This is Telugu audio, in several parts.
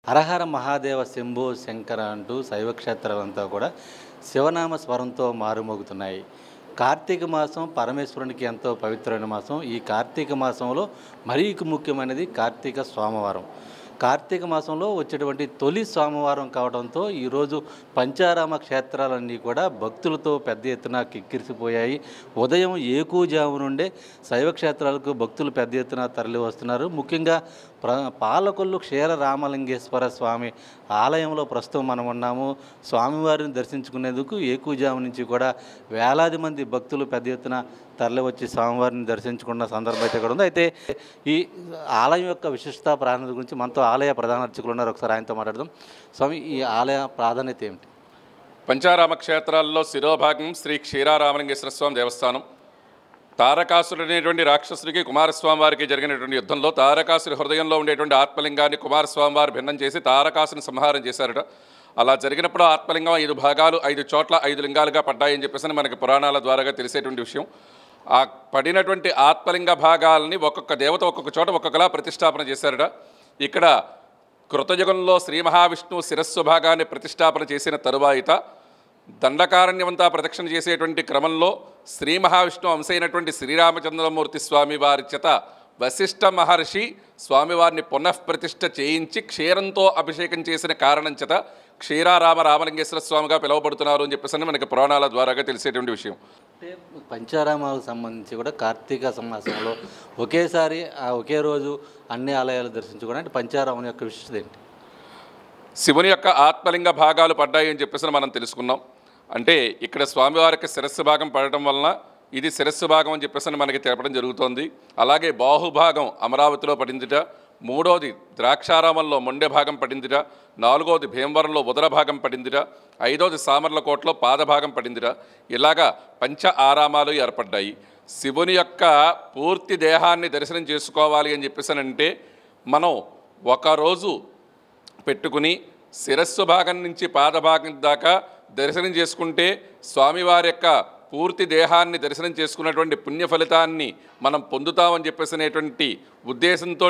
హరహర మహాదేవ శంభో శంకర అంటూ శైవ క్షేత్రాలంతా కూడా శివనామ స్వరంతో మారుమోగుతున్నాయి. కార్తీక మాసం పరమేశ్వరునికి ఎంతో పవిత్రమైన మాసం. ఈ కార్తీక మాసంలో మరీ ముఖ్యమైనది కార్తీక సోమవారం. కార్తీక మాసంలో వచ్చేటువంటి తొలి సోమవారం కావడంతో ఈరోజు పంచారామ క్షేత్రాలన్నీ కూడా భక్తులతో పెద్ద ఎత్తున కిక్కిరిసిపోయాయి. ఉదయం ఏకూజాము నుండే శైవ క్షేత్రాలకు భక్తులు పెద్ద ఎత్తున తరలి వస్తున్నారు. ముఖ్యంగా పాలకొల్లు క్షీర రామలింగేశ్వర స్వామి ఆలయంలో ప్రస్తుతం మనం ఉన్నాము. స్వామివారిని దర్శించుకునేందుకు ఏకూజాము నుంచి కూడా వేలాది మంది భక్తులు పెద్ద ఎత్తున తరలి వచ్చి స్వామివారిని దర్శించుకున్న సందర్భం అయితే కూడా ఉంది. అయితే ఈ ఆలయం యొక్క విశిష్టత ప్రాధాన్యత గురించి మనతో ఆలయ ప్రధాన అర్చకులు ఉన్నారు. ఒకసారి ఆయనతో మాట్లాడదాం. స్వామి, ఈ ఆలయ ప్రాధాన్యత ఏమిటి? పంచారామ క్షేత్రాల్లో శిరోభాగం శ్రీ క్షీరారామలింగేశ్వర స్వామి దేవస్థానం. తారకాసురుడు అనేటువంటి రాక్షసుడికి కుమారస్వామి వారికి జరిగినటువంటి యుద్ధంలో తారకాసురి హృదయంలో ఉండేటువంటి ఆత్మలింగాన్ని కుమారస్వామి వారు భిన్నం చేసి తారకాసుని సంహారం చేశారట. అలా జరిగినప్పుడు ఆత్మలింగం 5 భాగాలు 5 చోట్ల 5 లింగాలుగా పడ్డాయని చెప్పేసి మనకి పురాణాల ద్వారాగా తెలిసేటువంటి విషయం. ఆ పడినటువంటి ఆత్మలింగ భాగాలని ఒక్కొక్క దేవత ఒక్కొక్క చోట ఒక్కొక్కలా ప్రతిష్టాపన చేశారట. ఇక్కడ కృతయుగంలో శ్రీ మహావిష్ణువు శిరస్సు భాగాన్ని ప్రతిష్టాపన చేసిన తరువాత దండకారణ్యమంతా ప్రదక్షిణ చేసేటువంటి క్రమంలో శ్రీ మహావిష్ణువు అంశైనటువంటి శ్రీరామచంద్రమూర్తి స్వామి వారి చేత వశిష్ఠ మహర్షి స్వామివారిని పునఃప్రతిష్ఠ చేయించి క్షీరంతో అభిషేకం చేసిన కారణం చేత రామలింగేశ్వర స్వామిగా పిలువబడుతున్నారు అని చెప్పేసి మనకి పురాణాల ద్వారాగా తెలిసేటువంటి విషయం. అంటే పంచారామాలకు సంబంధించి కూడా కార్తీక మాసంలో ఒకేసారి ఒకే రోజు అన్ని ఆలయాలు దర్శించుకోవడం అంటే పంచారామం యొక్క విశిష్టత ఏంటి? శివుని యొక్క ఆత్మలింగ భాగాలు పడ్డాయి అని చెప్పేసి మనం తెలుసుకున్నాం. అంటే ఇక్కడ స్వామివారికి శిరస్సు భాగం పడటం వలన ఇది శిరస్సు భాగం అని చెప్పేసి మనకి తెలపడం జరుగుతోంది. అలాగే బాహుభాగం అమరావతిలో పడిందిట, 3వది ద్రాక్షారామంలో మొండె భాగం పడిందిట, 4వది భీమవరంలో ఉదర భాగం పడిందిట, 5వది సామర్లకోటలో పాదభాగం పడిందిట. ఇలాగా పంచ ఆరామాలు ఏర్పడ్డాయి. శివుని యొక్క పూర్తి దేహాన్ని దర్శనం చేసుకోవాలి అని చెప్పేసానంటే మనం ఒకరోజు పెట్టుకుని శిరస్సు భాగం నుంచి పాదభాగం దాకా దర్శనం చేసుకుంటే స్వామివారి యొక్క పూర్తి దేహాన్ని దర్శనం చేసుకున్నటువంటి పుణ్య ఫలితాన్ని మనం పొందుతామని చెప్పేసినటువంటి ఉద్దేశంతో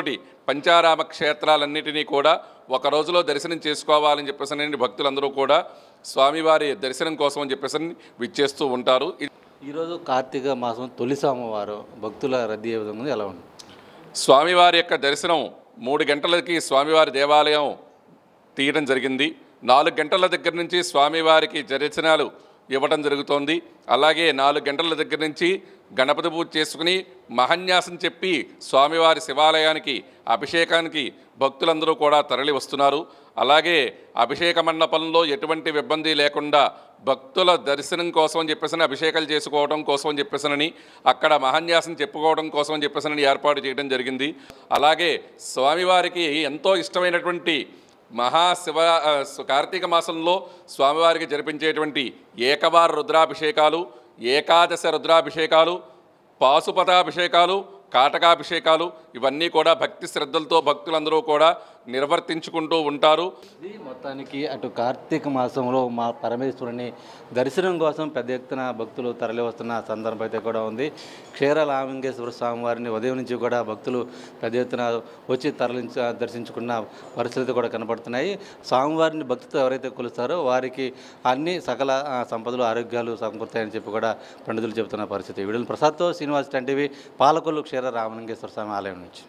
పంచారామ క్షేత్రాలన్నిటినీ కూడా ఒక రోజులో దర్శనం చేసుకోవాలని చెప్పేసి భక్తులందరూ కూడా స్వామివారి దర్శనం కోసం అని చెప్పేసి విచ్చేస్తూ ఉంటారు. ఈరోజు కార్తీక మాసం తొలి సోమవారం భక్తుల రద్దీ ఏ విధంగా ఎలా ఉంది? స్వామివారి యొక్క దర్శనం 3 గంటలకి స్వామివారి దేవాలయం తీయడం జరిగింది. 4 గంటల దగ్గర నుంచి స్వామివారికి దర్శనాలు ఇవ్వడం జరుగుతోంది. అలాగే 4 గంటల దగ్గర నుంచి గణపతి పూజ చేసుకుని మహన్యాసం చెప్పి స్వామివారి శివాలయానికి అభిషేకానికి భక్తులందరూ కూడా తరలి వస్తున్నారు. అలాగే అభిషేక మండపంలో ఎటువంటి ఇబ్బంది లేకుండా భక్తుల దర్శనం కోసం అని చెప్పేసి అభిషేకాలు చేసుకోవడం కోసం అని చెప్పేసనని అక్కడ మహన్యాసం చెప్పుకోవడం కోసం అని చెప్పేసనని ఏర్పాటు చేయడం జరిగింది. అలాగే స్వామివారికి ఎంతో ఇష్టమైనటువంటి కార్తీక మాసంలో స్వామివారికి జరిపించేటువంటి ఏకవార రుద్రాభిషేకాలు, ఏకాదశ రుద్రాభిషేకాలు, పాశుపతాభిషేకాలు, కాటకాభిషేకాలు ఇవన్నీ కూడా భక్తి శ్రద్ధలతో భక్తులందరూ కూడా నిర్వర్తించుకుంటూ ఉంటారు. ఇది మొత్తానికి అటు కార్తీక మాసంలో మా పరమేశ్వరుని దర్శనం కోసం పెద్ద ఎత్తున భక్తులు తరలి వస్తున్న సందర్భం అయితే కూడా ఉంది. క్షీరరామలింగేశ్వర స్వామి వారిని ఉదయం నుంచి కూడా భక్తులు పెద్ద ఎత్తున వచ్చి దర్శించుకున్న పరిస్థితి కూడా కనపడుతున్నాయి. స్వామివారిని భక్తితో ఎవరైతే కొలుస్తారో వారికి అన్ని సకల సంపదలు ఆరోగ్యాలు సమకూరుతాయని చెప్పి కూడా పండితులు చెబుతున్న పరిస్థితి. వీడియోలు ప్రసాద్తో శ్రీనివాస్ టీవీ, పాలకొల్లు క్షీర రామలింగేశ్వర స్వామి ఆలయం నుంచి.